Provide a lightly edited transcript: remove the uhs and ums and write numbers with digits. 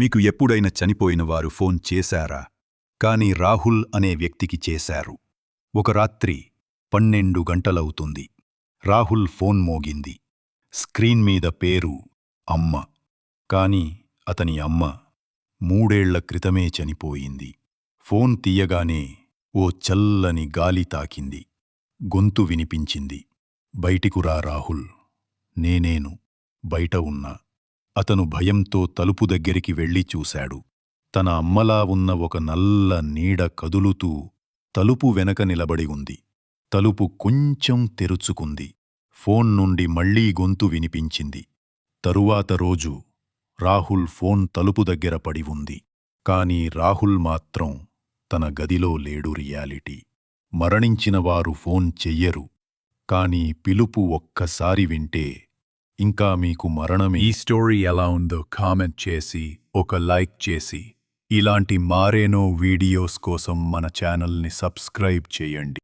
మీకు ఎప్పుడైనా చనిపోయిన వారు ఫోన్ చేశారా? కాని రాహుల్ అనే వ్యక్తికి చేశారు. ఒక రాత్రి 12 గంటలవుతుంది. రాహుల్ ఫోన్ మోగింది. స్క్రీన్ మీద పేరు అమ్మ. కాని అతని అమ్మ 3 ఏళ్ల క్రితమే చనిపోయింది. ఫోన్ తీయగానే ఓ చల్లని గాలి తాకింది. గొంతు వినిపించింది. బయటికురా రాహుల్, నేనేను, బయట ఉన్నా. అతను భయంతో తలుపు దగ్గరికి వెళ్ళి చూశాడు. తన అమ్మలా ఉన్న ఒక నల్ల నీడ కదులుతూ తలుపు వెనక నిలబడి ఉంది. తలుపు కొంచెం తెరుచుకుంది. ఫోన్ నుండి మళ్లీ గొంతు వినిపించింది. తరువాత రోజు రాహుల్ ఫోన్ తలుపు దగ్గర పడి ఉంది. కాని రాహుల్ మాత్రం తన గదిలో లేడు. రియాలిటీ. మరణించిన వారు ఫోన్ చెయ్యరు. కాని పిలుపు ఒక్కసారి వింటే ఇంకా మీకు మరణమే. ఈ స్టోరీ ఎలా ఉందో కామెంట్ చేసి ఒక లైక్ చేసి ఇలాంటి మారేనో వీడియోస్ కోసం మన ఛానల్ని సబ్స్క్రైబ్ చేయండి.